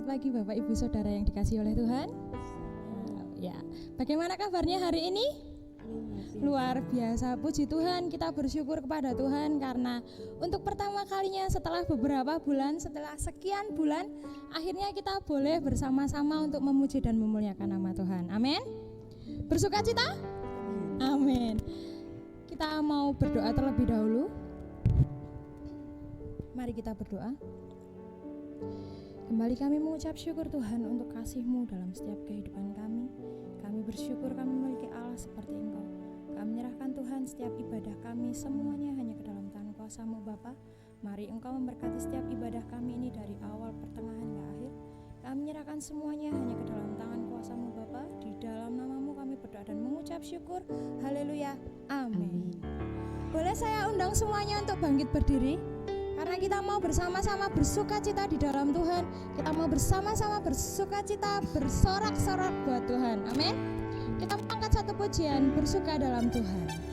pagi Bapak Ibu Saudara yang dikasihi oleh Tuhan. Ya, bagaimana kabarnya hari ini? Luar biasa, puji Tuhan, kita bersyukur kepada Tuhan karena untuk pertama kalinya setelah beberapa bulan, setelah sekian bulan, akhirnya kita boleh bersama-sama untuk memuji dan memuliakan nama Tuhan. Amin. Bersukacita? Amin. Kita mau berdoa terlebih dahulu. Mari kita berdoa. Kembali kami mengucap syukur Tuhan untuk kasih-Mu dalam setiap kehidupan kami. Kami bersyukur kami memiliki Allah seperti Engkau. Kami menyerahkan Tuhan setiap ibadah kami semuanya hanya ke dalam tangan kuasa-Mu Bapa. Mari Engkau memberkati setiap ibadah kami ini dari awal, pertengahan hingga akhir. Kami menyerahkan semuanya hanya ke dalam tangan kuasa-Mu Bapa. Di dalam nama-Mu kami berdoa dan mengucap syukur. Haleluya. Amin. Boleh saya undang semuanya untuk bangkit berdiri? Karena kita mau bersama-sama bersukacita di dalam Tuhan. Kita mau bersama-sama bersukacita, bersorak-sorak buat Tuhan. Amin. Kita angkat satu pujian, bersuka dalam Tuhan.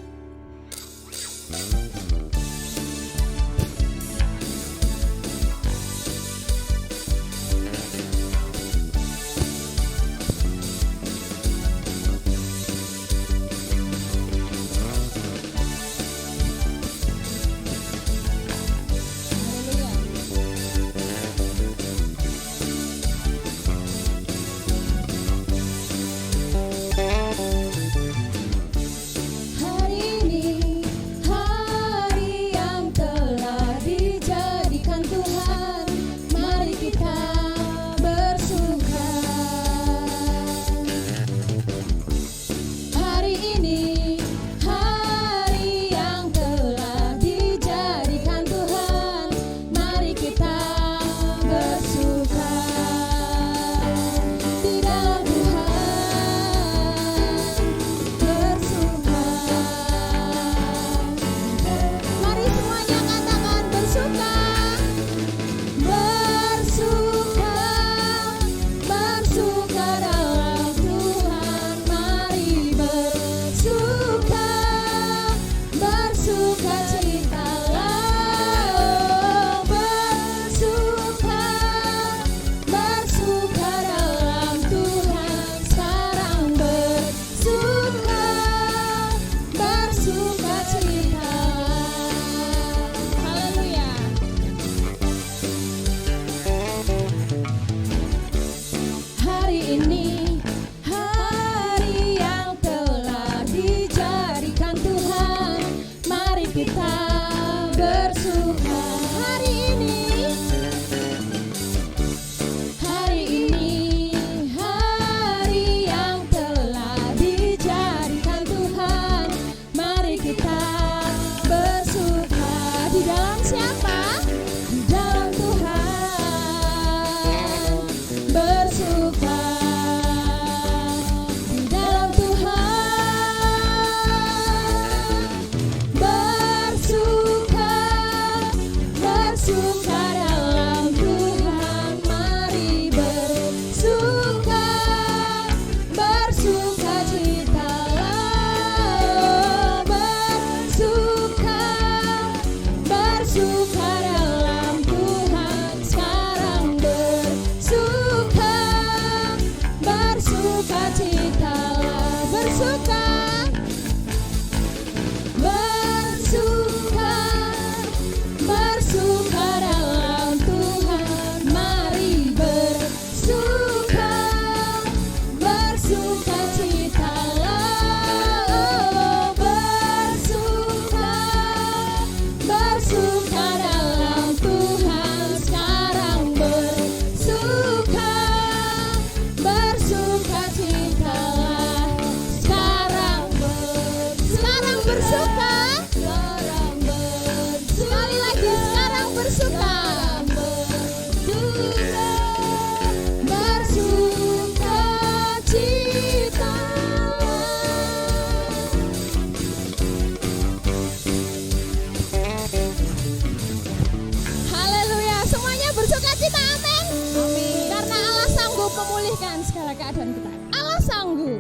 Memulihkan segala keadaan kita. Allah sanggup.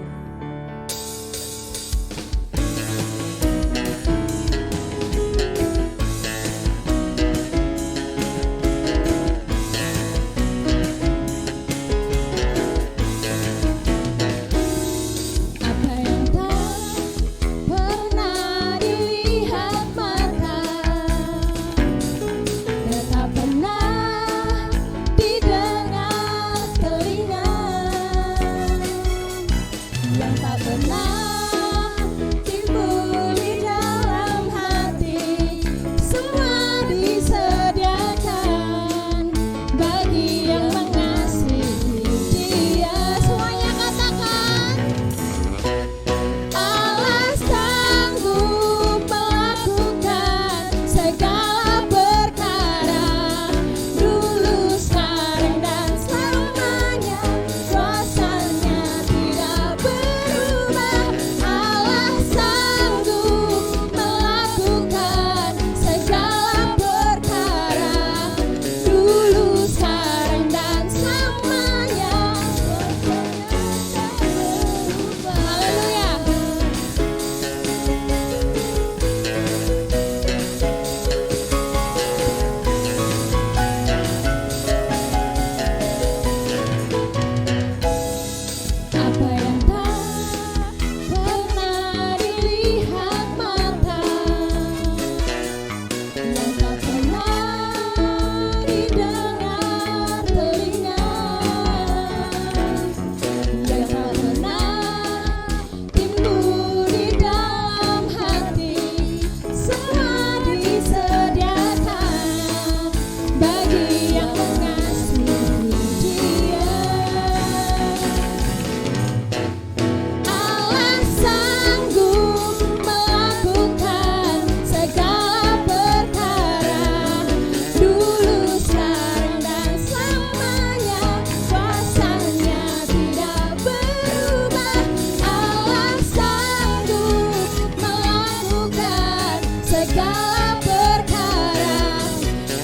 segala perkara,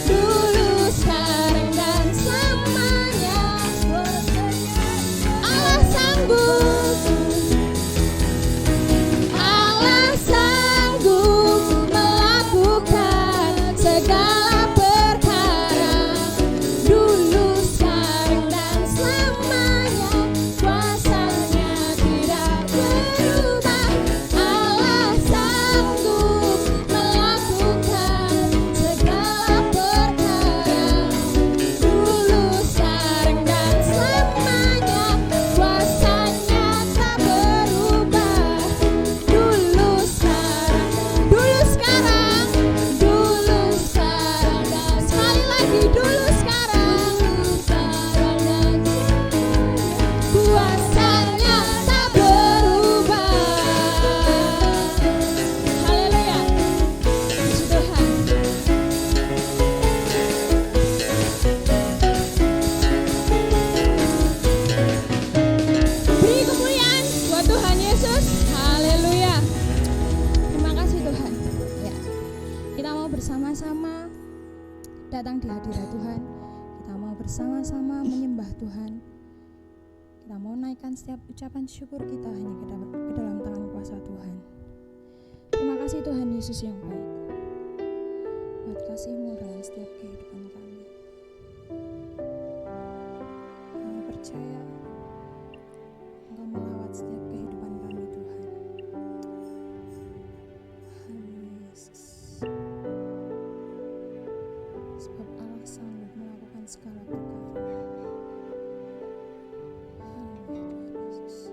dulu, sekarang, dan selamanya. Allah sanggup, Allah sanggup melakukan segala perkara, dulu, sekarang, dan selamanya. Kuasanya tidak berubah. Allah sanggup melakukan segala perkara, dulu, sekarang, dan selamanya. Kuasanya tak berubah. Dulu, sekarang, dan sekali lagi dulu, sekarang, dan kuasanya tak berubah. Haleluya, puji Tuhan. Beri kemuliaan buat Tuhan Yesus. Haleluya. Terima kasih Tuhan. Ya, kita mau bersama-sama datang di hadirat Tuhan. Kita mau bersama-sama menyembah Tuhan. Kita mau naikkan setiap ucapan syukur kita hanya ke dalam tangan kuasa Tuhan. Terima kasih Tuhan Yesus yang baik, buat kasih-Mu dalam setiap kehidupan kami. Kami percaya Engkau melawat setiap kehidupan kami Tuhan. Haleluya Yesus. Sebab Allah sanggup melakukan segala perkara. Haleluya Tuhan Yesus.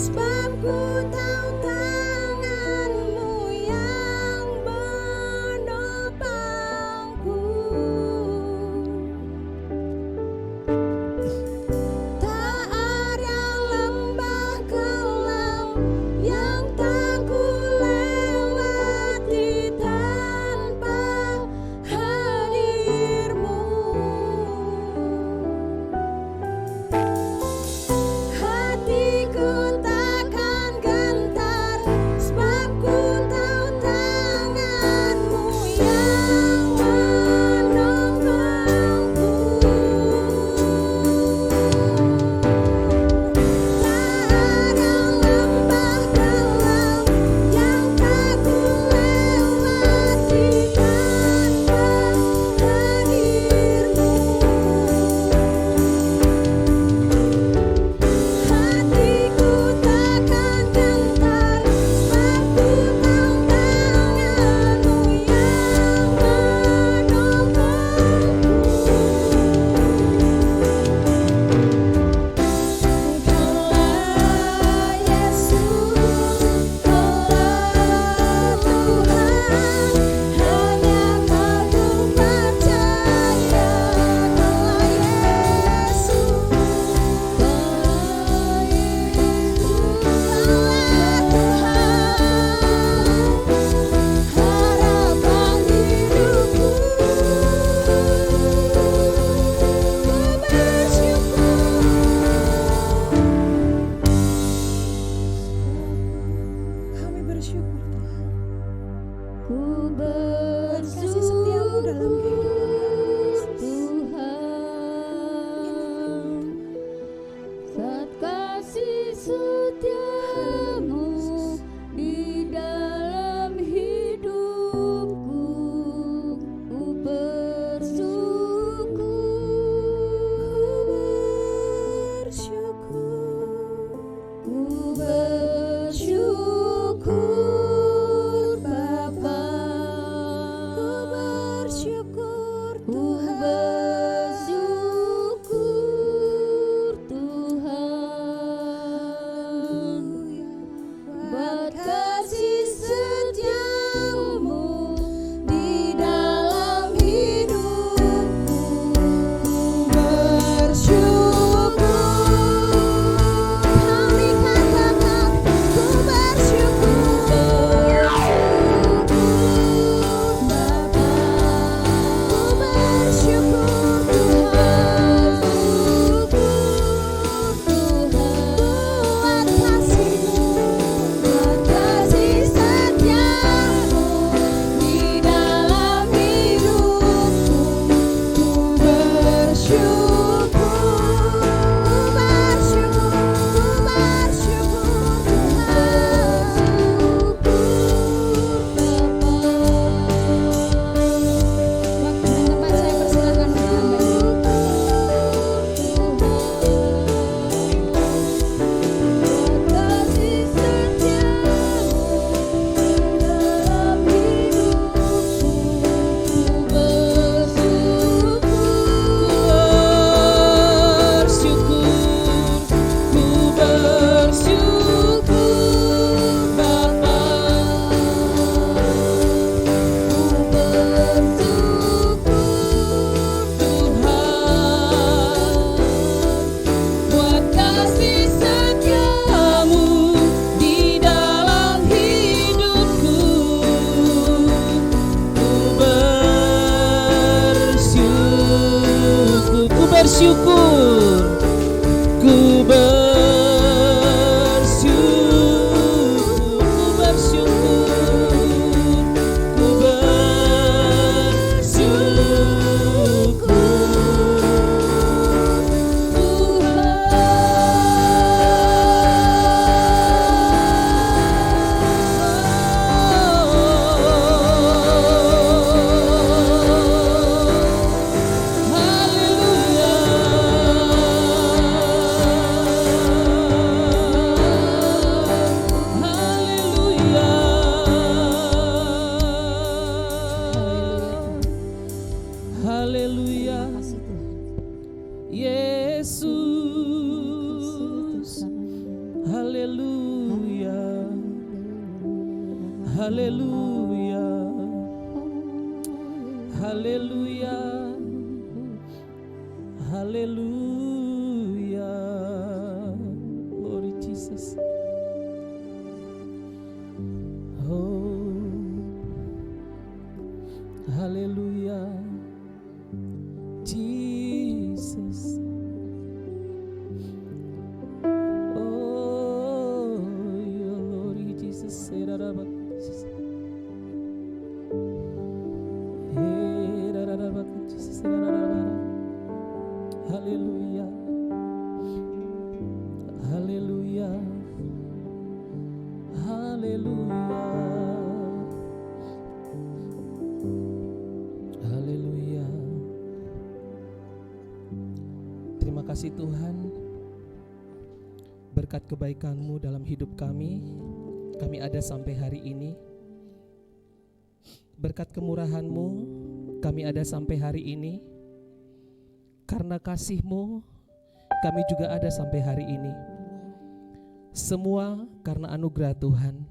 sebab ku tahu tangan-Mu yang menopangku. Tak ada lembah gelap yang tak ku lewati tanpa hadir-Mu. Hatiku takkan gentar sebab ku tahu tangan-Mu yang menopangku. Tak ada lembah gelap yang tak ku lewati tanpa hadir-Mu. Hatiku takkan gentar sebab ku tahu tangan-Mu yang menopangku. Kaulah Yesus, Kaulah Tuhan, hanya Kau ku percaya. Kaulah Yesus, Kaulah Yesus, Kaulah Tuhan, harapan hidupku. Kami bersyukur Tuhan. Ku Kasih setiamu dalam kehidupan kami, Yesus. Tuhan, saat kasih setiamu di dalam hidupku, ku bersyukur Bapa, Ku bersyukur ku Tuhan. bersyukur Tuhan. Haleluya, haleluya, haleluya, haleluya. Glory Jesus. Oh, haleluya, Jesus. Oh, your Lord Jesus. Haleluya, haleluya, haleluya, haleluya. Terima kasih Tuhan, berkat kebaikan-Mu dalam hidup kami ada sampai hari ini. Berkat kemurahan-Mu kami ada sampai hari ini. Karena kasih-Mu kami juga ada sampai hari ini. Semua karena anugerah Tuhan.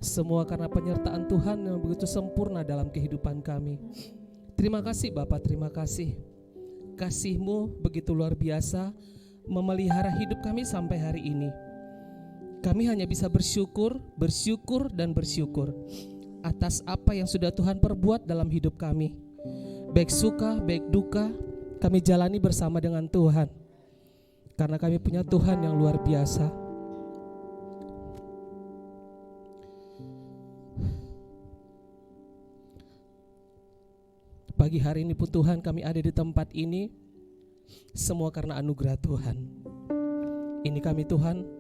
Semua karena penyertaan Tuhan yang begitu sempurna dalam kehidupan kami. Terima kasih Bapa, terima kasih. Kasih-Mu begitu luar biasa memelihara hidup kami sampai hari ini. Kami hanya bisa bersyukur, bersyukur, dan bersyukur atas apa yang sudah Tuhan perbuat dalam hidup kami. Baik suka, baik duka, kami jalani bersama dengan Tuhan. Karena kami punya Tuhan yang luar biasa. Pagi hari ini pun Tuhan, kami ada di tempat ini semua karena anugerah Tuhan. Ini kami Tuhan,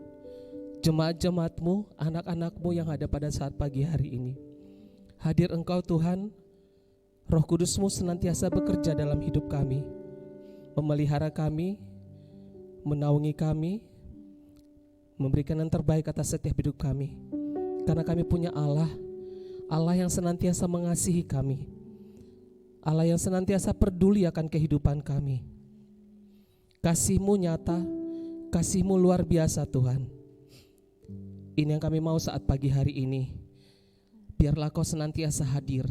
jemaat-jemaat-Mu, anak-anak-Mu yang ada pada saat pagi hari ini. Hadir Engkau Tuhan, Roh Kudus-Mu senantiasa bekerja dalam hidup kami, memelihara kami, menaungi kami, memberikan yang terbaik atas setiap hidup kami. Karena kami punya Allah, Allah yang senantiasa mengasihi kami, Allah yang senantiasa peduli akan kehidupan kami. Kasih-Mu nyata, kasih-Mu luar biasa Tuhan. Ini yang kami mau saat pagi hari ini. Biarlah Kau senantiasa hadir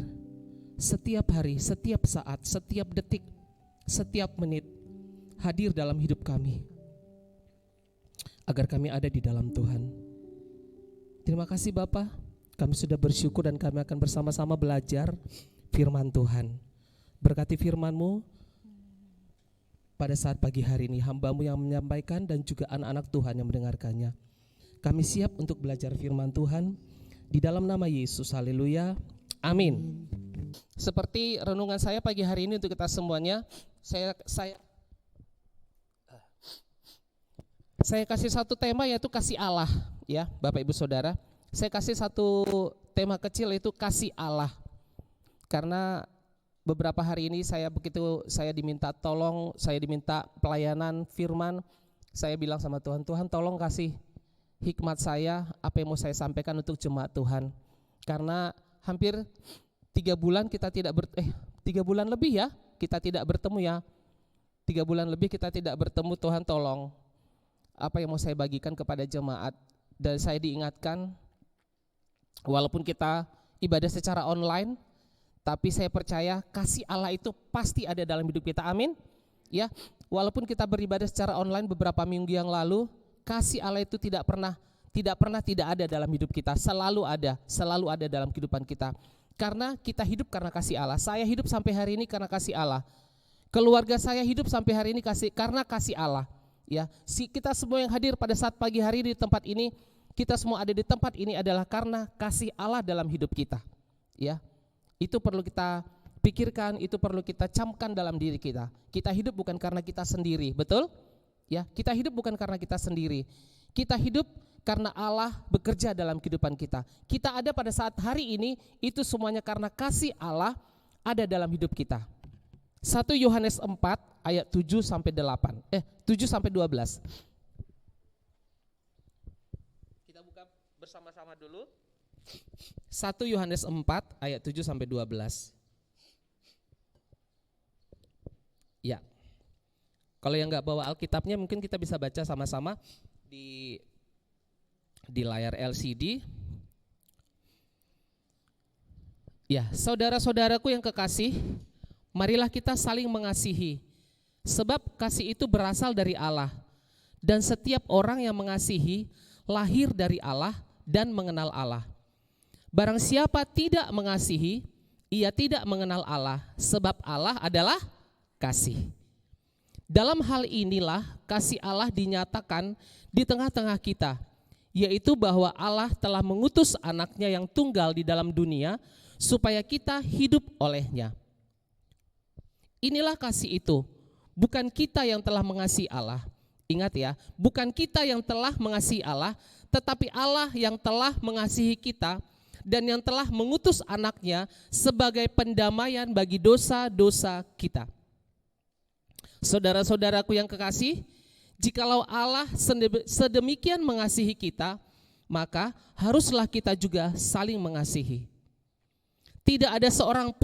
setiap hari, setiap saat, setiap detik, setiap menit, hadir dalam hidup kami, agar kami ada di dalam Tuhan. Terima kasih Bapa, kami sudah bersyukur dan kami akan bersama-sama belajar firman Tuhan. Berkati firman-Mu pada saat pagi hari ini, hamba-Mu yang menyampaikan dan juga anak-anak Tuhan yang mendengarkannya. Kami siap untuk belajar firman Tuhan di dalam nama Yesus. Haleluya, amin. Seperti renungan saya pagi hari ini untuk kita semuanya, saya kasih satu tema, yaitu kasih Allah, ya Bapak Ibu Saudara. Saya kasih satu tema kecil, yaitu kasih Allah. Karena beberapa hari ini saya diminta tolong, saya diminta pelayanan firman. Saya bilang sama Tuhan, Tuhan tolong kasih hikmat saya, apa yang mau saya sampaikan untuk jemaat Tuhan. Karena hampir 3 bulan kita tidak 3 bulan lebih ya, kita tidak bertemu ya. 3 bulan lebih kita tidak bertemu. Tuhan tolong, apa yang mau saya bagikan kepada jemaat. Dan saya diingatkan, walaupun kita ibadah secara online, tapi saya percaya kasih Allah itu pasti ada dalam hidup kita, amin. Ya, walaupun kita beribadah secara online beberapa minggu yang lalu, kasih Allah itu tidak pernah tidak ada dalam hidup kita, selalu ada dalam kehidupan kita. Karena kita hidup karena kasih Allah. Saya hidup sampai hari ini karena kasih Allah. Keluarga saya hidup sampai hari ini karena kasih Allah. Ya, kita semua yang hadir pada saat pagi hari di tempat ini, kita semua ada di tempat ini adalah karena kasih Allah dalam hidup kita. Ya, itu perlu kita pikirkan, itu perlu kita camkan dalam diri kita. Kita hidup bukan karena kita sendiri, betul? Ya, kita hidup bukan karena kita sendiri. Kita hidup karena Allah bekerja dalam kehidupan kita. Kita ada pada saat hari ini, itu semuanya karena kasih Allah ada dalam hidup kita. 1 Yohanes 4 ayat 7 sampai 12. Kita buka bersama-sama dulu. 1 Yohanes 4 ayat 7 sampai 12. Ya. Kalau yang enggak bawa Alkitabnya, mungkin kita bisa baca sama-sama di di layar LCD. Ya, saudara-saudaraku yang kekasih, marilah kita saling mengasihi. Sebab kasih itu berasal dari Allah. Dan setiap orang yang mengasihi lahir dari Allah dan mengenal Allah. Barang siapa tidak mengasihi, ia tidak mengenal Allah, sebab Allah adalah kasih. Dalam hal inilah kasih Allah dinyatakan di tengah-tengah kita, yaitu bahwa Allah telah mengutus anaknya yang tunggal di dalam dunia, supaya kita hidup olehnya. Inilah kasih itu, bukan kita yang telah mengasihi Allah. Ingat ya, bukan kita yang telah mengasihi Allah, tetapi Allah yang telah mengasihi kita dan yang telah mengutus anaknya sebagai pendamaian bagi dosa-dosa kita. Saudara-saudaraku yang kekasih, jikalau Allah sedemikian mengasihi kita, maka haruslah kita juga saling mengasihi. Tidak ada seorang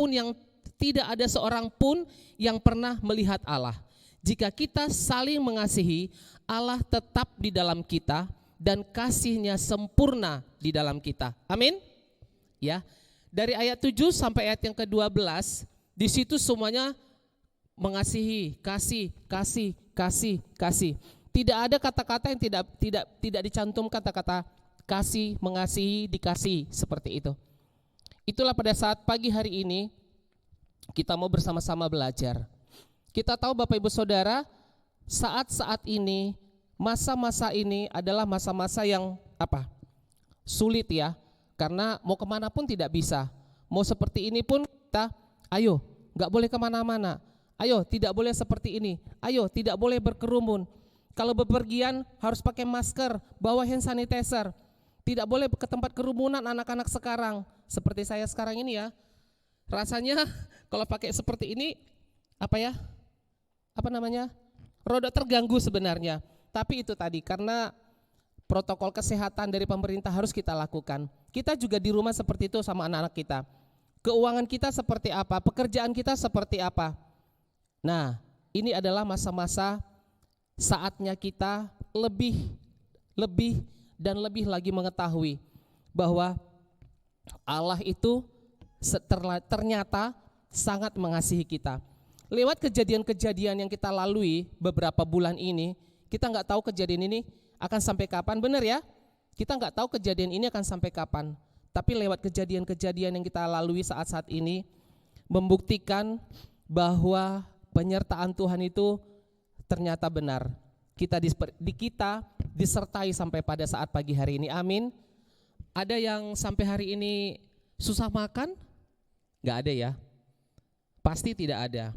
pun yang pernah melihat Allah. Jika kita saling mengasihi, Allah tetap di dalam kita dan kasih-Nya sempurna di dalam kita. Amin. Ya. Dari ayat 7 sampai ayat yang ke-12, di situ semuanya mengasihi, kasih. Tidak ada kata-kata yang tidak dicantum kata-kata kasih, mengasihi, dikasih seperti itu. Itulah pada saat pagi hari ini kita mau bersama-sama belajar. Kita tahu Bapak Ibu Saudara, saat-saat ini, masa-masa ini adalah masa-masa yang sulit ya. Karena mau kemana pun tidak bisa. Mau seperti ini pun kita, ayo gak boleh kemana-mana. Ayo tidak boleh seperti ini. Ayo tidak boleh berkerumun. Kalau bepergian harus pakai masker, bawa hand sanitizer. Tidak boleh ke tempat kerumunan anak-anak sekarang. Seperti saya sekarang ini ya. Rasanya kalau pakai seperti ini roda terganggu sebenarnya. Tapi itu tadi karena protokol kesehatan dari pemerintah harus kita lakukan. Kita juga di rumah seperti itu sama anak-anak kita. Keuangan kita seperti apa, pekerjaan kita seperti apa. Nah, ini adalah masa-masa saatnya kita lebih lagi mengetahui bahwa Allah itu ternyata sangat mengasihi kita. Lewat kejadian-kejadian yang kita lalui beberapa bulan ini, kita nggak tahu kejadian ini akan sampai kapan, benar ya? Kita nggak tahu kejadian ini akan sampai kapan. Tapi lewat kejadian-kejadian yang kita lalui saat-saat ini, membuktikan bahwa penyertaan Tuhan itu ternyata benar. Kita disertai sampai pada saat pagi hari ini, amin. Ada yang sampai hari ini susah makan? Nggak ada ya? Pasti tidak ada.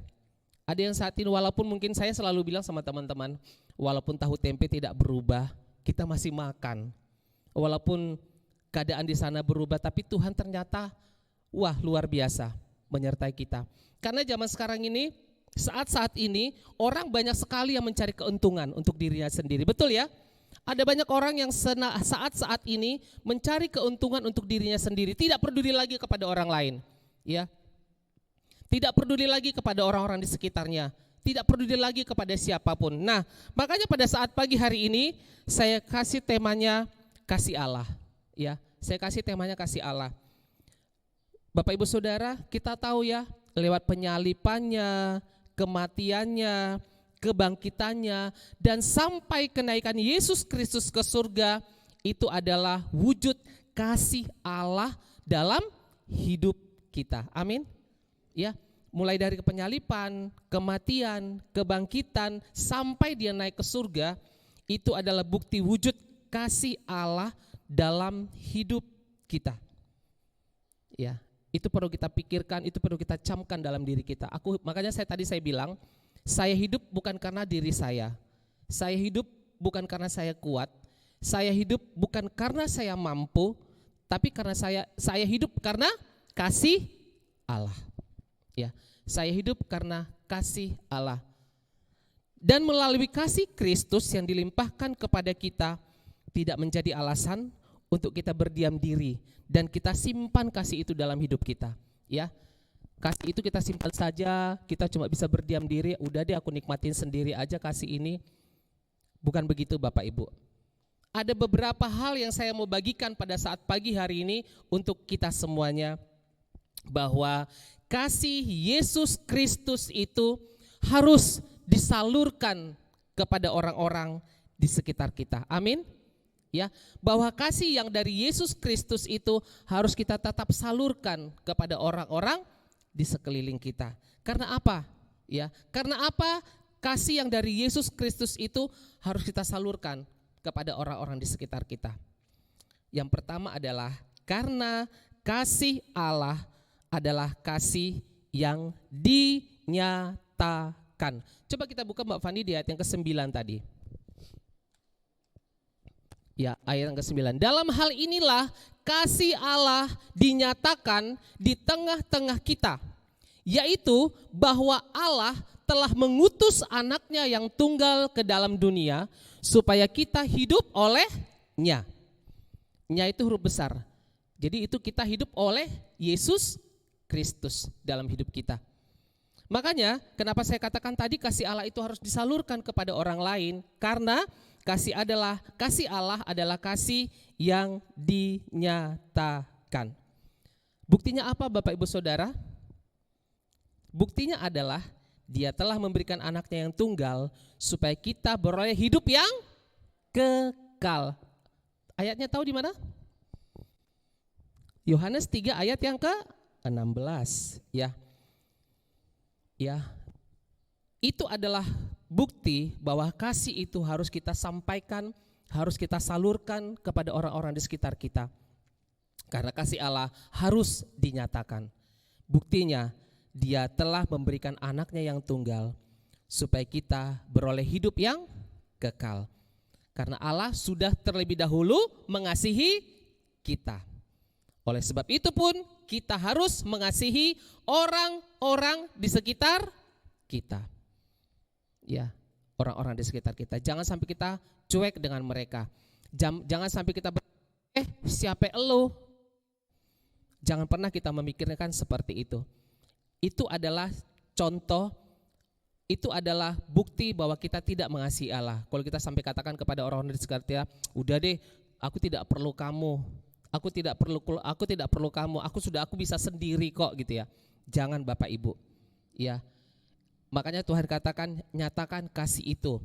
Ada yang saat ini walaupun mungkin saya selalu bilang sama teman-teman, walaupun tahu tempe tidak berubah, kita masih makan. Walaupun keadaan di sana berubah, tapi Tuhan ternyata luar biasa menyertai kita. Karena zaman sekarang ini, saat-saat ini orang banyak sekali yang mencari keuntungan untuk dirinya sendiri. Betul ya? Ada banyak orang yang saat-saat ini mencari keuntungan untuk dirinya sendiri, tidak peduli lagi kepada orang lain, ya. Tidak peduli lagi kepada orang-orang di sekitarnya, tidak peduli lagi kepada siapapun. Nah, makanya pada saat pagi hari ini saya kasih temanya kasih Allah, ya. Saya kasih temanya kasih Allah. Bapak Ibu Saudara, kita tahu ya, lewat penyalipannya, kematiannya, kebangkitannya, dan sampai kenaikan Yesus Kristus ke surga, itu adalah wujud kasih Allah dalam hidup kita. Amin. Ya, mulai dari penyalipan, kematian, kebangkitan, sampai dia naik ke surga, itu adalah bukti wujud kasih Allah dalam hidup kita. Ya, itu perlu kita pikirkan, itu perlu kita camkan dalam diri kita. Makanya saya bilang, saya hidup bukan karena diri saya hidup bukan karena saya kuat, saya hidup bukan karena saya mampu, tapi karena saya hidup karena kasih Allah. Ya, saya hidup karena kasih Allah. Dan melalui kasih Kristus yang dilimpahkan kepada kita tidak menjadi alasan untuk kita berdiam diri dan kita simpan kasih itu dalam hidup kita, ya. Kasih itu kita simpan saja, kita cuma bisa berdiam diri, udah deh aku nikmatin sendiri aja kasih ini. Bukan begitu Bapak Ibu. ada beberapa hal yang saya mau bagikan pada saat pagi hari ini untuk kita semuanya, bahwa kasih Yesus Kristus itu harus disalurkan kepada orang-orang di sekitar kita. Amin. Ya, bahwa kasih yang dari Yesus Kristus itu harus kita tetap salurkan kepada orang-orang di sekeliling kita. Karena apa? Ya, karena apa? Kasih yang dari Yesus Kristus itu harus kita salurkan kepada orang-orang di sekitar kita. Yang pertama adalah karena kasih Allah adalah kasih yang dinyatakan. Coba kita buka Mbak Fani di ayat yang ke-9 tadi. Ya, ayat yang ke-9. Dalam hal inilah kasih Allah dinyatakan di tengah-tengah kita, yaitu bahwa Allah telah mengutus anaknya yang tunggal ke dalam dunia supaya kita hidup olehnya. Nya itu huruf besar. Jadi itu kita hidup oleh Yesus Kristus dalam hidup kita. Makanya kenapa saya katakan tadi kasih Allah itu harus disalurkan kepada orang lain, karena kasih Allah adalah kasih yang dinyatakan. Buktinya apa Bapak Ibu Saudara? Buktinya adalah Dia telah memberikan anaknya yang tunggal supaya kita beroleh hidup yang kekal. Ayatnya tahu di mana? Yohanes 3 ayat yang ke-16, ya. Ya. Itu adalah bukti bahwa kasih itu harus kita sampaikan, harus kita salurkan kepada orang-orang di sekitar kita. Karena kasih Allah harus dinyatakan. Buktinya Dia telah memberikan anaknya yang tunggal supaya kita beroleh hidup yang kekal. Karena Allah sudah terlebih dahulu mengasihi kita. Oleh sebab itu pun kita harus mengasihi orang-orang di sekitar kita. Ya, orang-orang di sekitar kita. Jangan sampai kita cuek dengan mereka. Jangan sampai kita siapa elo? Jangan pernah kita memikirkan seperti itu. Itu adalah contoh, itu adalah bukti bahwa kita tidak mengasihi Allah. Kalau kita sampai katakan kepada orang-orang di sekitar kita, udah deh, aku tidak perlu kamu, aku tidak perlu kamu, aku bisa sendiri kok gitu ya. Jangan Bapak Ibu, ya. Makanya Tuhan katakan, nyatakan kasih itu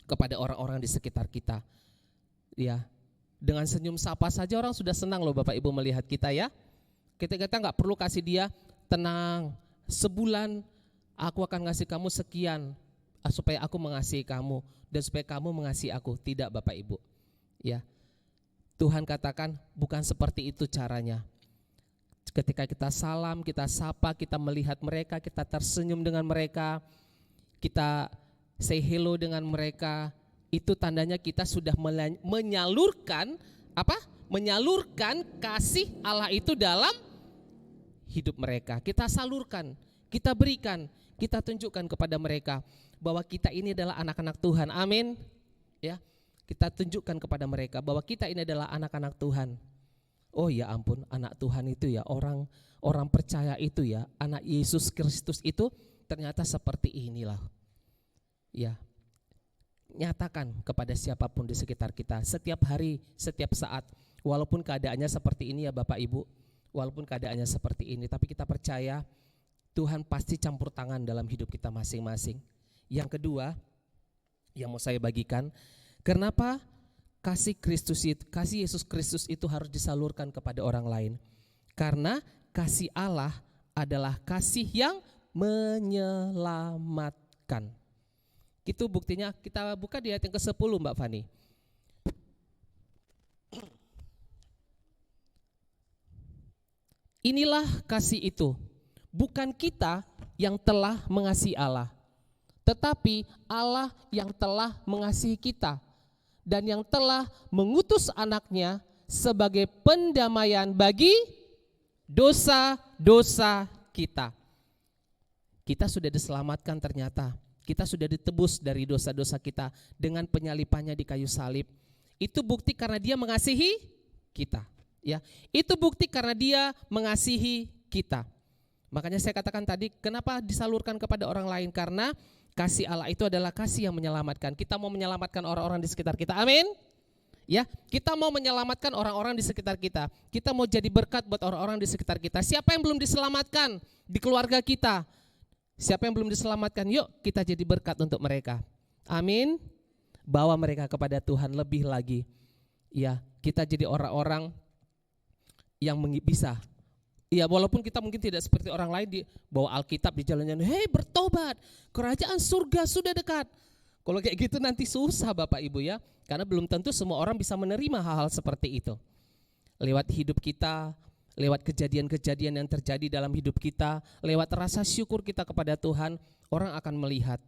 kepada orang-orang di sekitar kita. Ya, dengan senyum sapa saja orang sudah senang loh Bapak Ibu melihat kita ya. Kita nggak perlu kasih dia, tenang, sebulan aku akan ngasih kamu sekian supaya aku mengasihi kamu dan supaya kamu mengasihi aku. Tidak Bapak Ibu, ya. Tuhan katakan bukan seperti itu caranya. Ketika kita salam, kita sapa, kita melihat mereka, kita tersenyum dengan mereka, kita say hello dengan mereka, itu tandanya kita sudah menyalurkan apa? Menyalurkan kasih Allah itu dalam hidup mereka. Kita salurkan, kita berikan, kita tunjukkan kepada mereka bahwa kita ini adalah anak-anak Tuhan. Amin. Ya. Kita tunjukkan kepada mereka bahwa kita ini adalah anak-anak Tuhan. Oh ya ampun, anak Tuhan itu ya, orang percaya itu ya, anak Yesus Kristus itu ternyata seperti inilah. Ya. Nyatakan kepada siapapun di sekitar kita setiap hari, setiap saat, walaupun keadaannya seperti ini ya Bapak Ibu, walaupun keadaannya seperti ini, tapi kita percaya Tuhan pasti campur tangan dalam hidup kita masing-masing. Yang kedua yang mau saya bagikan, kenapa kasih Yesus Kristus itu harus disalurkan kepada orang lain? Karena kasih Allah adalah kasih yang menyelamatkan. Itu buktinya, kita buka di ayat yang ke-10 Mbak Fani. Inilah kasih itu, bukan kita yang telah mengasihi Allah, tetapi Allah yang telah mengasihi kita dan yang telah mengutus anaknya sebagai pendamaian bagi dosa-dosa kita. Kita sudah diselamatkan ternyata. Kita sudah ditebus dari dosa-dosa kita dengan penyalipannya di kayu salib. Itu bukti karena Dia mengasihi kita, ya. Itu bukti karena Dia mengasihi kita. Makanya saya katakan tadi, kenapa disalurkan kepada orang lain? Karena kasih Allah itu adalah kasih yang menyelamatkan. Kita mau menyelamatkan orang-orang di sekitar kita. Amin. Ya, kita mau menyelamatkan orang-orang di sekitar kita. Kita mau jadi berkat buat orang-orang di sekitar kita. Siapa yang belum diselamatkan di keluarga kita? Siapa yang belum diselamatkan? Yuk kita jadi berkat untuk mereka. Amin. Bawa mereka kepada Tuhan lebih lagi. Ya, kita jadi orang-orang yang bisa. Ya, walaupun kita mungkin tidak seperti orang lain di bawa Alkitab di jalan-jalan, hei bertobat, kerajaan surga sudah dekat. Kalau kayak gitu nanti susah Bapak Ibu ya. Karena belum tentu semua orang bisa menerima hal-hal seperti itu. Lewat hidup kita, lewat kejadian-kejadian yang terjadi dalam hidup kita, lewat rasa syukur kita kepada Tuhan, orang akan melihat,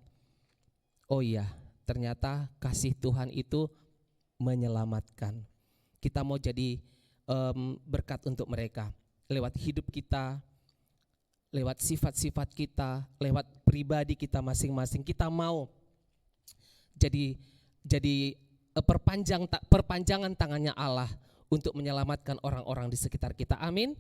oh iya, ternyata kasih Tuhan itu menyelamatkan. Kita mau jadi berkat untuk mereka. Lewat hidup kita, lewat sifat-sifat kita, lewat pribadi kita masing-masing, kita mau jadi perpanjangan tangannya Allah untuk menyelamatkan orang-orang di sekitar kita. Amin.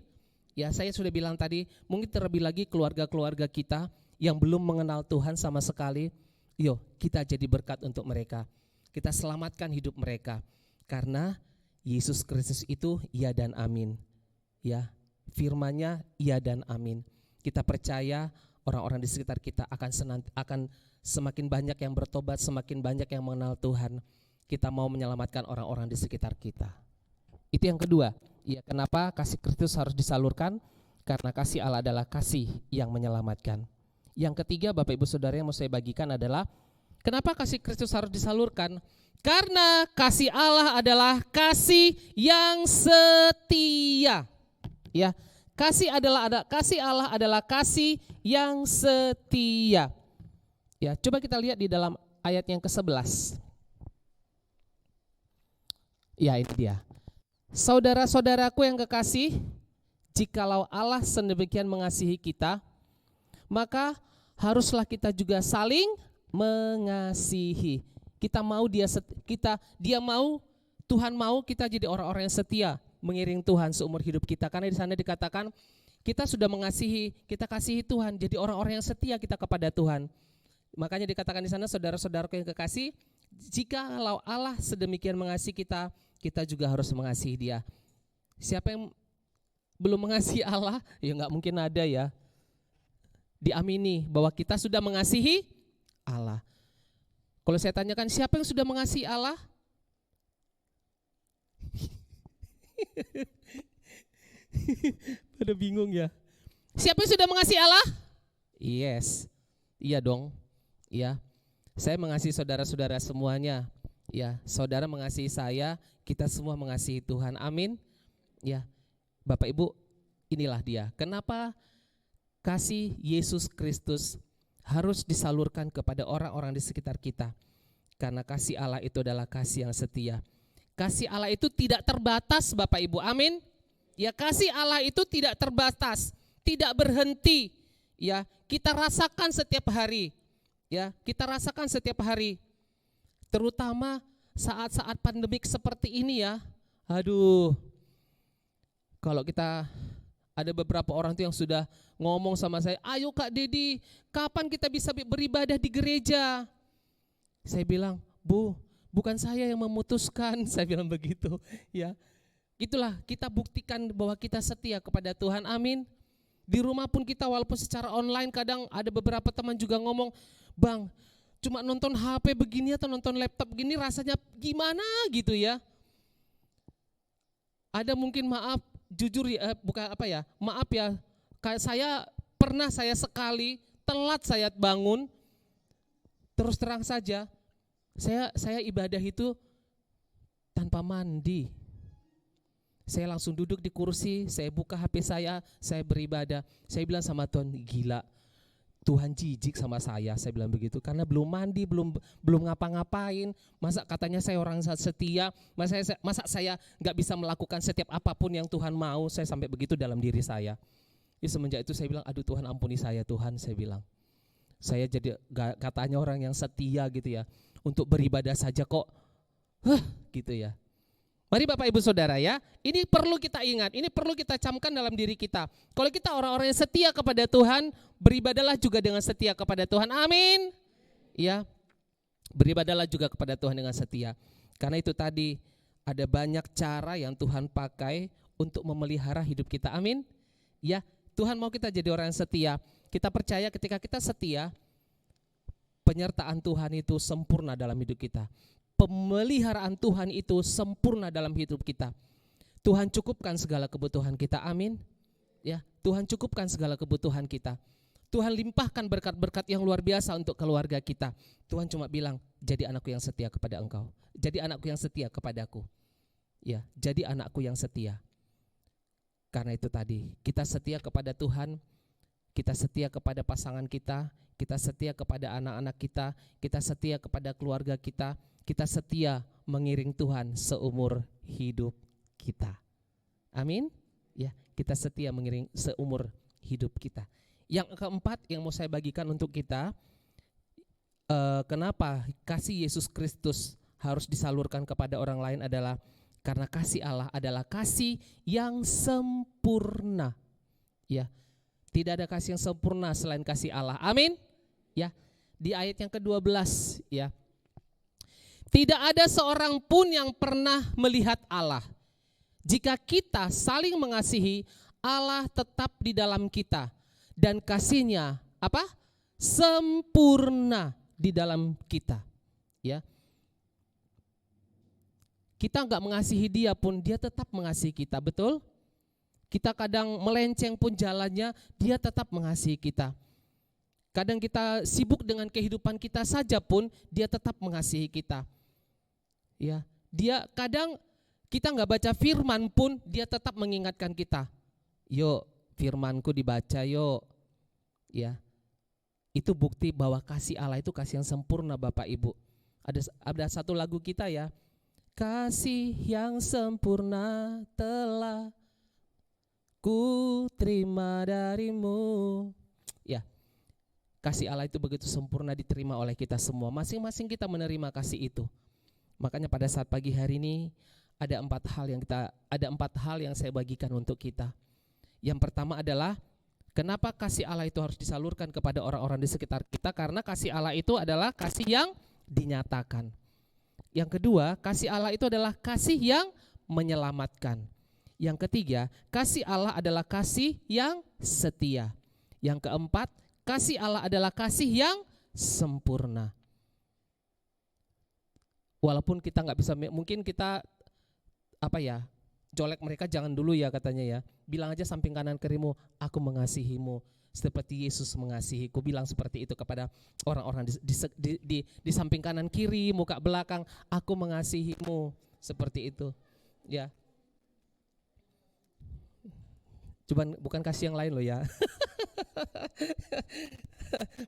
Ya, saya sudah bilang tadi, mungkin terlebih lagi keluarga-keluarga kita yang belum mengenal Tuhan sama sekali. Yuk, kita jadi berkat untuk mereka. Kita selamatkan hidup mereka. Karena Yesus Kristus itu iya dan amin. Ya, firman-Nya iya dan amin. Kita percaya orang-orang di sekitar kita akan semakin banyak yang bertobat, semakin banyak yang mengenal Tuhan. Kita mau menyelamatkan orang-orang di sekitar kita. Itu yang kedua. Ya, kenapa kasih Kristus harus disalurkan? Karena kasih Allah adalah kasih yang menyelamatkan. Yang ketiga, Bapak Ibu Saudara, yang mau saya bagikan adalah kenapa kasih Kristus harus disalurkan? Karena kasih Allah adalah kasih yang setia. Ya, kasih Allah adalah kasih yang setia. Ya, coba kita lihat di dalam ayat yang ke-11. Ya, ini dia. Saudara-saudaraku yang kekasih, jikalau Allah sedemikian mengasihi kita, maka haruslah kita juga saling mengasihi. Tuhan mau kita jadi orang-orang yang setia mengiring Tuhan seumur hidup kita. Karena di sana dikatakan kita sudah mengasihi, kita kasihi Tuhan, jadi orang-orang yang setia kita kepada Tuhan. Makanya dikatakan di sana, saudara-saudaraku yang kekasih, jikalau Allah sedemikian mengasihi kita, kita juga harus mengasihi Dia. Siapa yang belum mengasihi Allah, ya nggak mungkin ada ya. Diamini bahwa kita sudah mengasihi Allah. Kalau saya tanyakan siapa yang sudah mengasihi Allah? Pada bingung ya. Siapa yang sudah mengasihi Allah? Yes. Iya dong. Ya. Saya mengasihi saudara-saudara semuanya. Ya, saudara mengasihi saya, kita semua mengasihi Tuhan. Amin. Ya. Bapak Ibu, inilah dia. Kenapa kasih Yesus Kristus harus disalurkan kepada orang-orang di sekitar kita? Karena kasih Allah itu adalah kasih yang setia. Kasih Allah itu tidak terbatas, Bapak Ibu. Amin. Ya, kasih Allah itu tidak terbatas, tidak berhenti. Ya, kita rasakan setiap hari. Ya, kita rasakan setiap hari. Terutama saat-saat pandemik seperti ini ya. Aduh. Kalau kita ada beberapa orang tuh yang sudah ngomong sama saya, "Ayo Kak Dedi, kapan kita bisa beribadah di gereja?" Saya bilang, "Bu, bukan saya yang memutuskan." Saya bilang begitu, ya. Itulah kita buktikan bahwa kita setia kepada Tuhan. Amin. Di rumah pun kita walaupun secara online kadang ada beberapa teman juga ngomong, "Bang, cuma nonton HP begini atau nonton laptop begini rasanya gimana gitu ya." Ada mungkin maaf, jujur ya, maaf ya, saya sekali telat saya bangun, terus terang saja, saya ibadah itu tanpa mandi. Saya langsung duduk di kursi, saya buka HP saya beribadah. Saya bilang sama Tuhan, gila, Tuhan jijik sama saya bilang begitu. Karena belum mandi, belum ngapa-ngapain. Masa katanya saya orang setia, masa saya gak bisa melakukan setiap apapun yang Tuhan mau. Saya sampai begitu dalam diri saya. Semenjak itu saya bilang, aduh Tuhan ampuni saya Tuhan, saya bilang. Saya jadi katanya orang yang setia gitu ya. Untuk beribadah saja kok, gitu ya. Mari Bapak Ibu Saudara ya, ini perlu kita ingat, ini perlu kita camkan dalam diri kita. Kalau kita orang-orang yang setia kepada Tuhan, beribadahlah juga dengan setia kepada Tuhan. Amin. Ya, beribadahlah juga kepada Tuhan dengan setia. Karena itu tadi Ada banyak cara yang Tuhan pakai untuk memelihara hidup kita. Amin. Ya, Tuhan mau kita jadi orang yang setia. Kita percaya ketika kita setia, penyertaan Tuhan itu sempurna dalam hidup kita. Pemeliharaan Tuhan itu sempurna dalam hidup kita. Tuhan cukupkan segala kebutuhan kita. Amin. Ya, Tuhan cukupkan segala kebutuhan kita. Tuhan limpahkan berkat-berkat yang luar biasa untuk keluarga kita. Tuhan cuma bilang, jadi anakku yang setia kepada engkau. Jadi anakku yang setia kepadaku. Ya, jadi anakku yang setia. Karena itu tadi, kita setia kepada Tuhan, kita setia kepada pasangan kita setia kepada anak-anak kita setia kepada keluarga kita setia mengiring Tuhan seumur hidup kita. Amin. Ya, kita setia mengiring seumur hidup kita. Yang keempat yang mau saya bagikan untuk kita, kenapa kasih Yesus Kristus harus disalurkan kepada orang lain adalah karena kasih Allah adalah kasih yang sempurna. Ya, tidak ada kasih yang sempurna selain kasih Allah. Amin. Ya, di ayat yang ke-12 ya. Tidak ada seorang pun yang pernah melihat Allah. Jika kita saling mengasihi, Allah tetap di dalam kita dan kasih-Nya apa? Sempurna di dalam kita. Ya. Kita enggak mengasihi dia pun dia tetap mengasihi kita, betul? Kita kadang melenceng pun jalannya, dia tetap mengasihi kita. Kadang kita sibuk dengan kehidupan kita saja pun dia tetap mengasihi kita. Ya, dia kadang kita enggak baca firman pun dia tetap mengingatkan kita. Yuk, firmanku dibaca yuk. Ya. Itu bukti bahwa kasih Allah itu kasih yang sempurna, Bapak Ibu. Ada satu lagu kita ya. Kasih yang sempurna telah ku terima darimu. Ya, kasih Allah itu begitu sempurna diterima oleh kita semua. Masing-masing kita menerima kasih itu. Makanya pada saat pagi hari ini ada empat hal yang saya bagikan untuk kita. Yang pertama adalah kenapa kasih Allah itu harus disalurkan kepada orang-orang di sekitar kita? Karena kasih Allah itu adalah kasih yang dinyatakan. Yang kedua, kasih Allah itu adalah kasih yang menyelamatkan. Yang ketiga, kasih Allah adalah kasih yang setia. Yang keempat, kasih Allah adalah kasih yang sempurna. Walaupun kita nggak bisa, mungkin kita colek mereka jangan dulu ya katanya ya. Bilang aja samping kanan kirimu, aku mengasihimu seperti Yesus mengasihiku. Bilang seperti itu kepada orang-orang di samping kanan kiri, muka belakang, aku mengasihimu seperti itu. Ya. Cuman bukan kasih yang lain loh ya.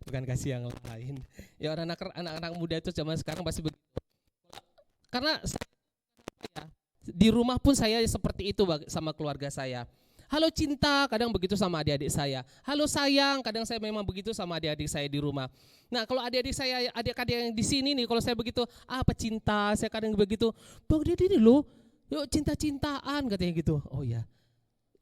Bukan kasih yang lain. Ya anak-anak muda itu zaman sekarang pasti begitu. Karena di rumah pun saya seperti itu sama keluarga saya. Halo cinta, kadang begitu sama adik-adik saya. Halo sayang, kadang saya memang begitu sama adik-adik saya di rumah. Nah kalau adik-adik saya, adik-adik yang di sini nih, kalau saya begitu, apa cinta, saya kadang begitu, bang dia loh, yuk cinta-cintaan katanya gitu. Oh ya,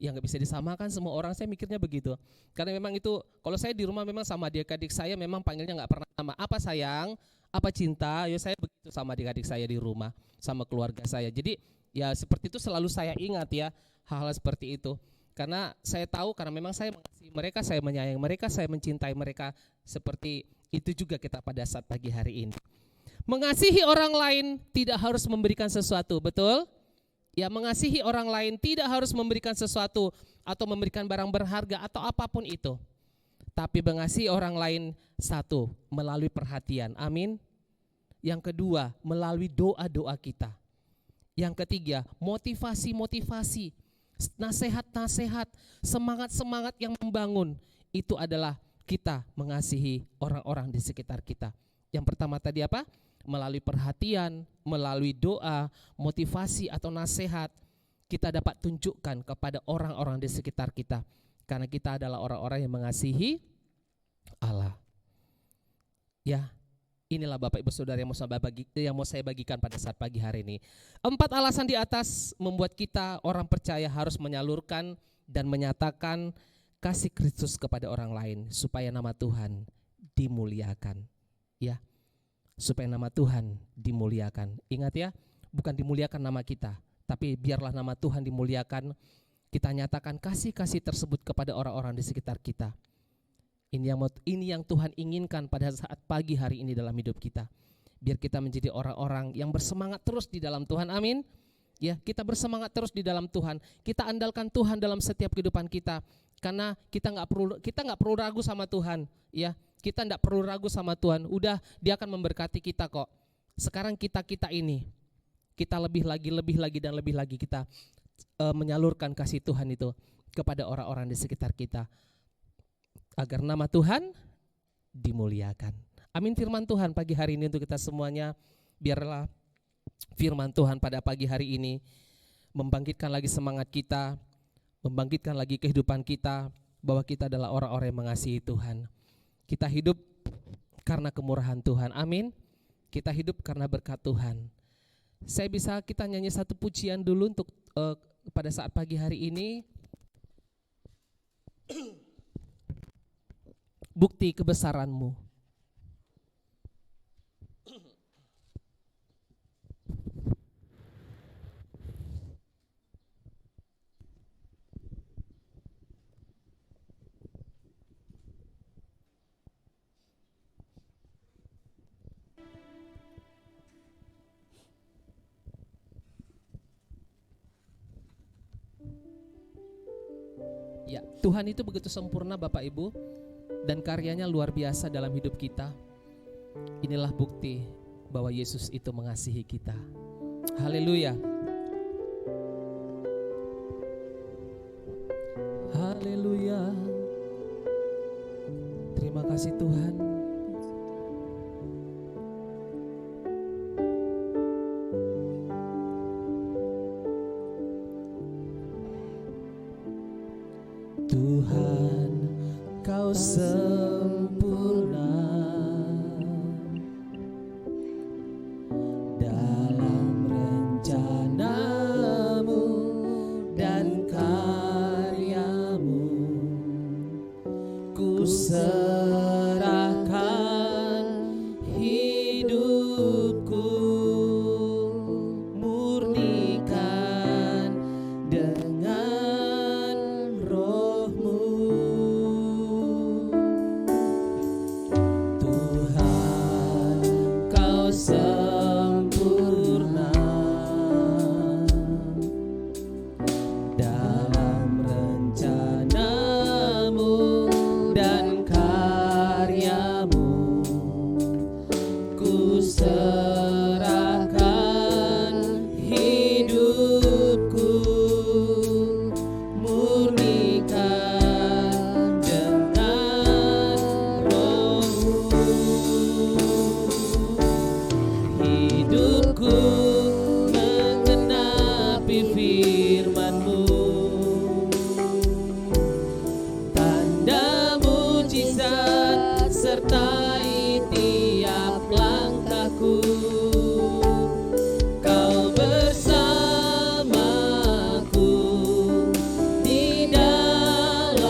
ya nggak bisa disamakan semua orang, saya mikirnya begitu. Karena memang itu, kalau saya di rumah memang sama adik-adik saya memang panggilnya nggak pernah sama. Apa sayang, apa cinta, ya saya begitu sama adik-adik saya di rumah, sama keluarga saya. Jadi ya seperti itu selalu saya ingat ya, hal-hal seperti itu. Karena saya tahu, karena memang saya mengasihi mereka, saya menyayangi mereka, saya mencintai mereka. Seperti itu juga kita pada saat pagi hari ini. Mengasihi orang lain tidak harus memberikan sesuatu, betul? Ya, mengasihi orang lain tidak harus memberikan sesuatu atau memberikan barang berharga atau apapun itu. Tapi mengasihi orang lain, satu, melalui perhatian, amin. Yang kedua, melalui doa-doa kita. Yang ketiga, motivasi-motivasi, nasihat-nasihat, semangat-semangat yang membangun. Itu adalah kita mengasihi orang-orang di sekitar kita. Yang pertama tadi apa? Melalui perhatian, melalui doa, motivasi atau nasihat, kita dapat tunjukkan kepada orang-orang di sekitar kita. Karena kita adalah orang-orang yang mengasihi Allah. Ya, inilah Bapak Ibu Saudara yang mau saya bagikan pada saat pagi hari ini. 4 alasan di atas membuat kita orang percaya harus menyalurkan dan menyatakan kasih Kristus kepada orang lain supaya nama Tuhan dimuliakan. Ya, supaya nama Tuhan dimuliakan. Ingat ya, bukan dimuliakan nama kita, tapi biarlah nama Tuhan dimuliakan. Kita nyatakan kasih-kasih tersebut kepada orang-orang di sekitar kita. Ini yang Tuhan inginkan pada saat pagi hari ini dalam hidup kita. Biar kita menjadi orang-orang yang bersemangat terus di dalam Tuhan. Amin. Ya, kita bersemangat terus di dalam Tuhan. Kita andalkan Tuhan dalam setiap kehidupan kita. Karena kita nggak perlu ragu sama Tuhan. Ya, kita nggak perlu ragu sama Tuhan. Udah, Dia akan memberkati kita kok. Sekarang kita ini, kita lebih lagi kita menyalurkan kasih Tuhan itu kepada orang-orang di sekitar kita, agar nama Tuhan dimuliakan. Amin. Firman Tuhan pagi hari ini untuk kita semuanya. Biarlah firman Tuhan pada pagi hari ini membangkitkan lagi semangat kita, membangkitkan lagi kehidupan kita, bahwa kita adalah orang-orang yang mengasihi Tuhan. Kita hidup karena kemurahan Tuhan. Amin. Kita hidup karena berkat Tuhan. Kita nyanyi satu pujian dulu untuk pada saat pagi hari ini. Bukti kebesaran-Mu. Ya, Tuhan itu begitu sempurna Bapak Ibu, dan karyanya luar biasa dalam hidup kita. Inilah bukti bahwa Yesus itu mengasihi kita. Haleluya. Haleluya. Terima kasih Tuhan. Tuhan, Kau sempurna dalam rencana-Mu dan karya-Mu. Ku serahkan hidupku, murnikan dengan Roh-Mu. Tuhan, Kau sempurna dalam rencana-Mu dan karya-Mu. Ku serahkan hidupku, murnikan dengan Roh-Mu. Hidupku menggenapi firman-Mu, tanda mujizat sertai tiap langkahku. Kau bersamaku di dalamku,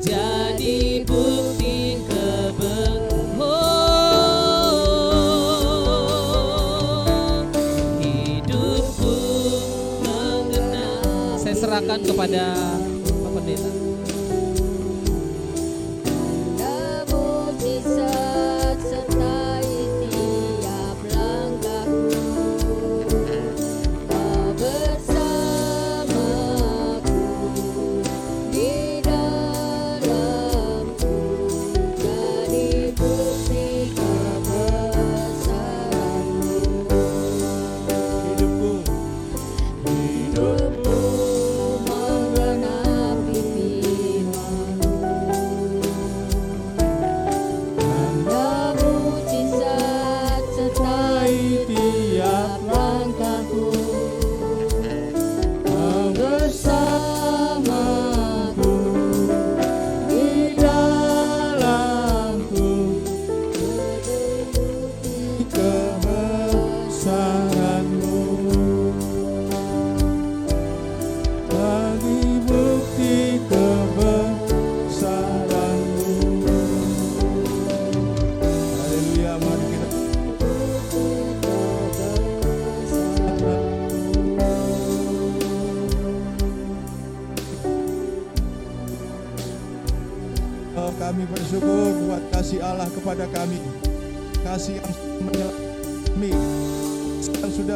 jadi bukti hidupku mengenal. Saya serahkan kepada Pak Pendeta. Mujizat sertai tiap langkahku. Kau bersamaku di dalamku, jadi bukti kebesaran-Mu. Hidupku menggenapi Kami bersyukur buat kasih Allah kepada kami, kasih yang menyelami, yang sudah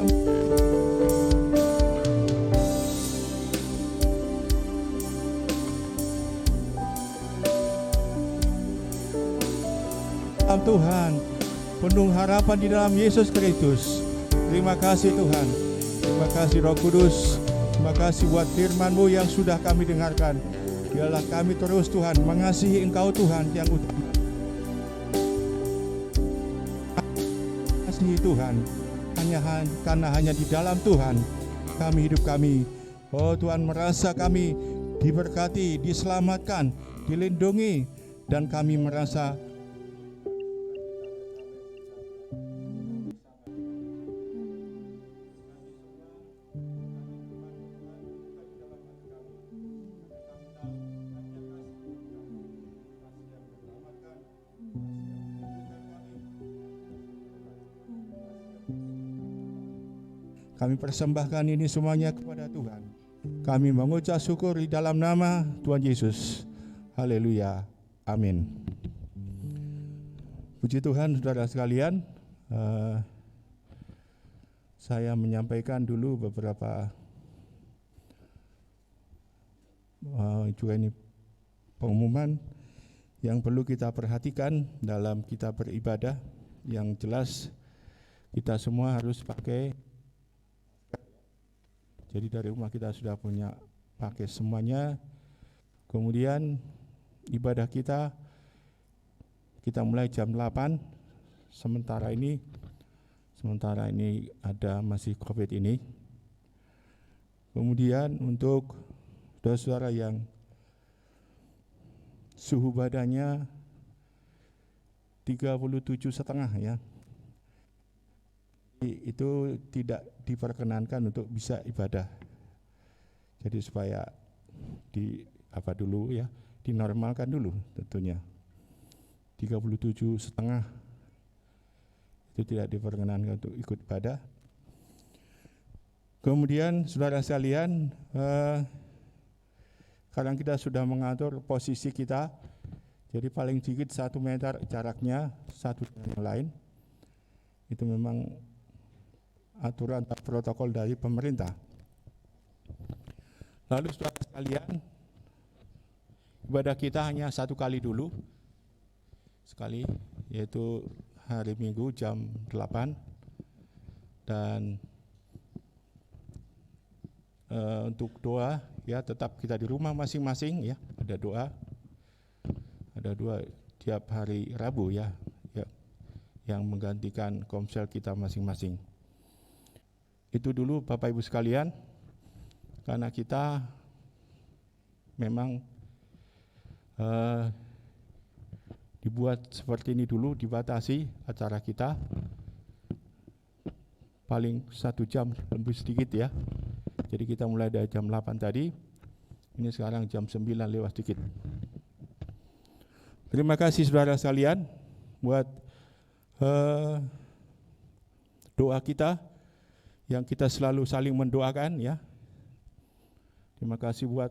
Tuhan, penuh harapan di dalam Yesus Kristus. Terima kasih Tuhan, terima kasih Roh Kudus, terima kasih buat firman-Mu yang sudah kami dengarkan. Biarlah kami terus Tuhan mengasihi Engkau Tuhan yang utama. Mengasihi Tuhan karena hanya di dalam Tuhan kami hidup kami. Oh Tuhan, merasa kami diberkati, diselamatkan, dilindungi, dan kami merasa kami persembahkan ini semuanya kepada Tuhan. Kami mengucap syukur di dalam nama Tuhan Yesus. Haleluya. Amin. Puji Tuhan, saudara sekalian. Saya menyampaikan dulu beberapa juga ini pengumuman yang perlu kita perhatikan dalam kita beribadah. Yang jelas kita semua harus pakai. Jadi dari rumah kita sudah punya pakai semuanya. Kemudian ibadah kita mulai jam 8. Sementara ini ada masih COVID ini. Kemudian untuk saudara-saudara yang suhu badannya 37,5 ya, itu tidak diperkenankan untuk bisa ibadah. Jadi supaya dinormalkan dulu tentunya. 37,5 itu tidak diperkenankan untuk ikut ibadah. Kemudian saudara sekalian, sekarang kita sudah mengatur posisi kita. Jadi paling sedikit 1 meter jaraknya satu dengan yang lain. Itu memang aturan atau protokol dari pemerintah. Lalu saudara sekalian, ibadah kita hanya 1 kali dulu, sekali, yaitu hari Minggu jam 8. Dan untuk doa ya tetap kita di rumah masing-masing ya, ada doa tiap hari Rabu ya, yang menggantikan komsel kita masing-masing. Itu dulu Bapak Ibu sekalian, karena kita memang dibuat seperti ini dulu, dibatasi acara kita paling 1 jam lebih sedikit ya. Jadi kita mulai dari jam 8 tadi, ini sekarang jam 9 lewat sedikit. Terima kasih saudara sekalian buat doa kita yang kita selalu saling mendoakan ya. Terima kasih buat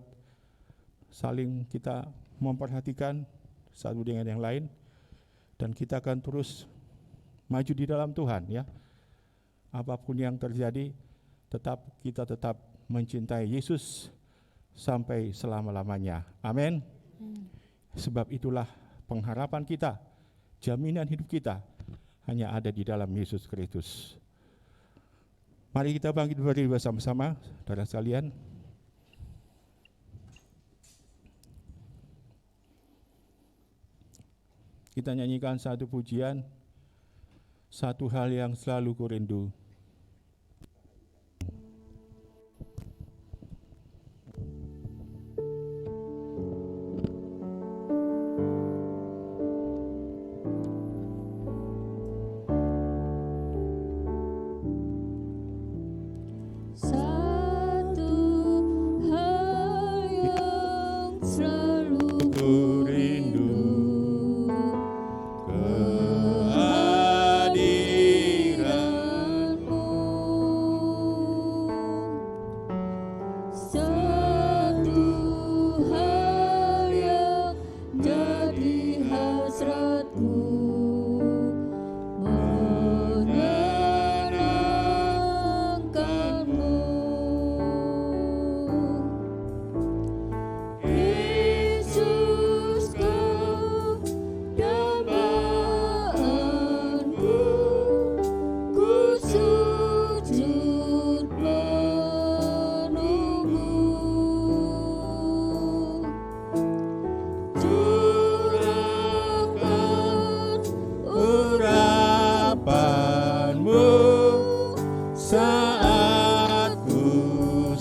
saling kita memperhatikan satu dengan yang lain, dan kita akan terus maju di dalam Tuhan ya. Apapun yang terjadi, kita tetap mencintai Yesus sampai selama-lamanya. Amin. Sebab itulah pengharapan kita, jaminan hidup kita hanya ada di dalam Yesus Kristus. Mari kita bangkit berdiri bersama-sama, saudara sekalian. Kita nyanyikan satu pujian, satu hal yang selalu ku rindu.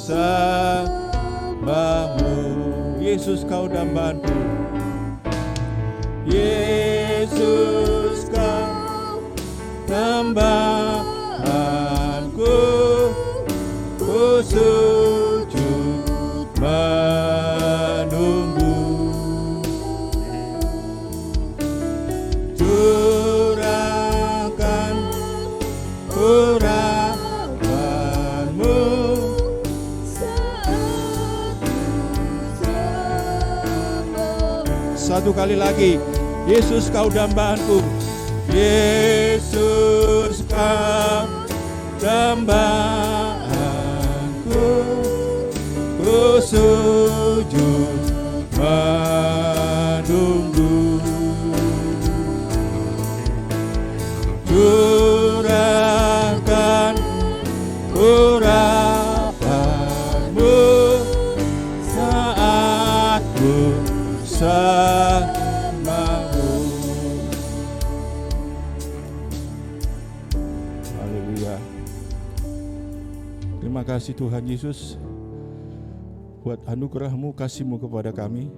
sembahmu. Yesus kau dambaan-Ku, Yesus kau dambaan-Ku, ku sujud menunggu. Curahkan urapanmu, satu kali lagi. Yesus kau dambaan-Ku, Yesus kau dambaan-Ku, ku sujud menunggu. Curahkan urapanmu saat ku sembahmu. Haleluya. Terima kasih Tuhan Yesus buat anugerah-Mu, kasih-Mu kepada kami.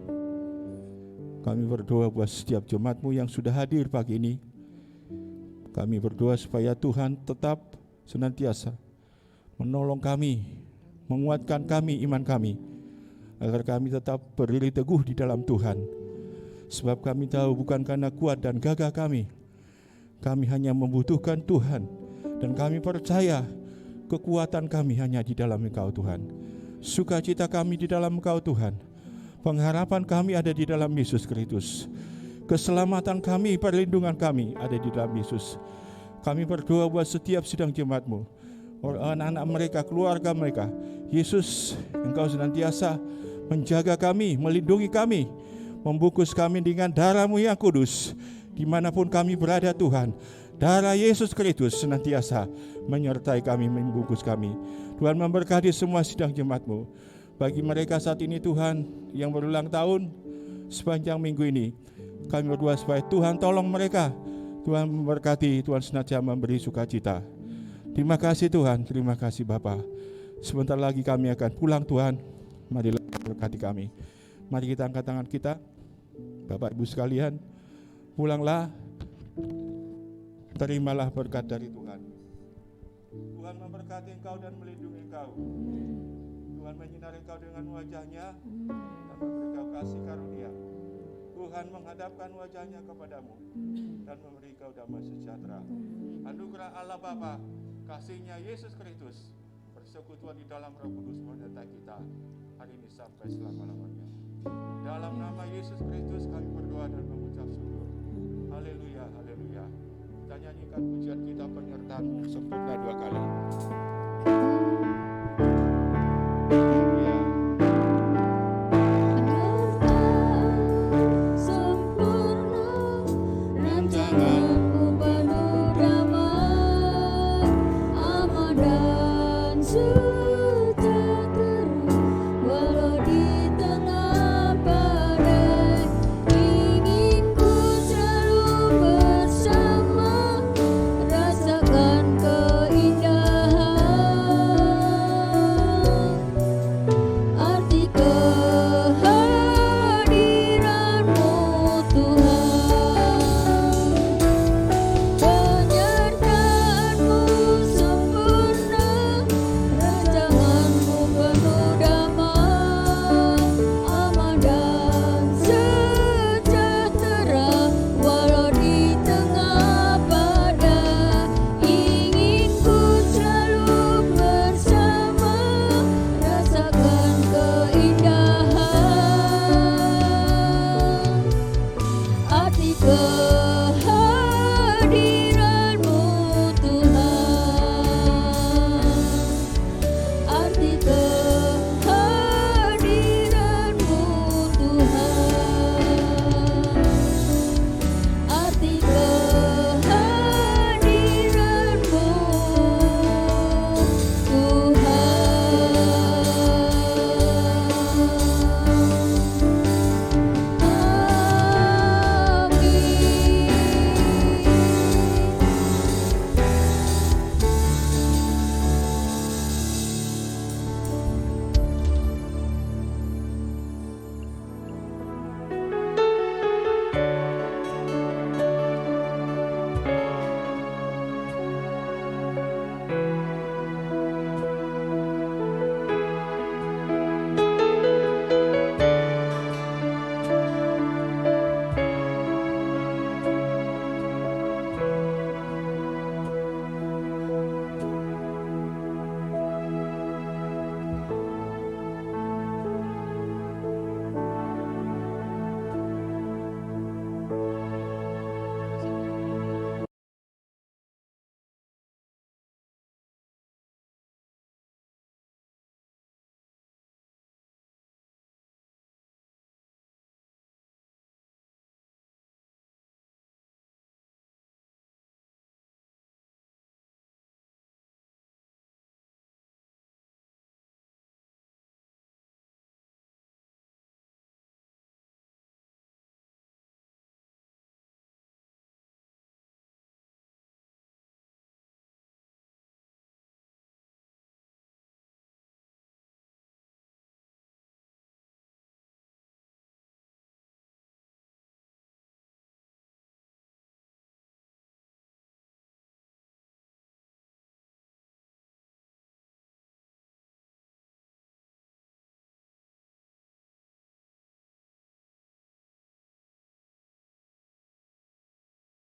Kami berdoa buat setiap jemaat-Mu yang sudah hadir pagi ini. Kami berdoa supaya Tuhan tetap senantiasa menolong kami, menguatkan kami, iman kami, agar kami tetap berdiri teguh di dalam Tuhan. Sebab kami tahu bukan karena kuat dan gagah kami hanya membutuhkan Tuhan. Dan kami percaya kekuatan kami hanya di dalam Engkau Tuhan. Sukacita kami di dalam Engkau Tuhan. Pengharapan kami ada di dalam Yesus Kristus. Keselamatan kami, perlindungan kami ada di dalam Yesus. Kami berdoa buat setiap sidang jemaat-Mu, anak-anak mereka, keluarga mereka. Yesus, Engkau senantiasa menjaga kami, melindungi kami, membungkus kami dengan darah-Mu yang kudus. Dimanapun kami berada Tuhan, darah Yesus Kristus senantiasa menyertai kami, membungkus kami. Tuhan memberkati semua sidang jemaat-Mu. Bagi mereka saat ini Tuhan yang berulang tahun sepanjang minggu ini, kami berdoa supaya Tuhan tolong mereka. Tuhan memberkati, Tuhan senantiasa memberi sukacita. Terima kasih Tuhan, terima kasih Bapa. Sebentar lagi kami akan pulang Tuhan. Marilah berkati kami. Mari kita angkat tangan kita. Bapak Ibu sekalian, pulanglah. Terimalah berkat dari Tuhan. Tuhan memberkati engkau dan melindungi engkau. Tuhan menyinari engkau dengan wajah-Nya dan memberi engkau kasih karunia. Tuhan menghadapkan wajah-Nya kepadamu dan memberi kau damai sejahtera. Anugerah Allah Bapa, kasih-Nya Yesus Kristus, persekutuan di dalam Roh Kudus menyertai kita hari ini sampai selama-lamanya. Dalam nama Yesus Kristus kami berdoa dan mengucap syukur. Haleluya, haleluya. Kita nyanyikan pujian kita penyertaan-Mu sempurna 2 kali.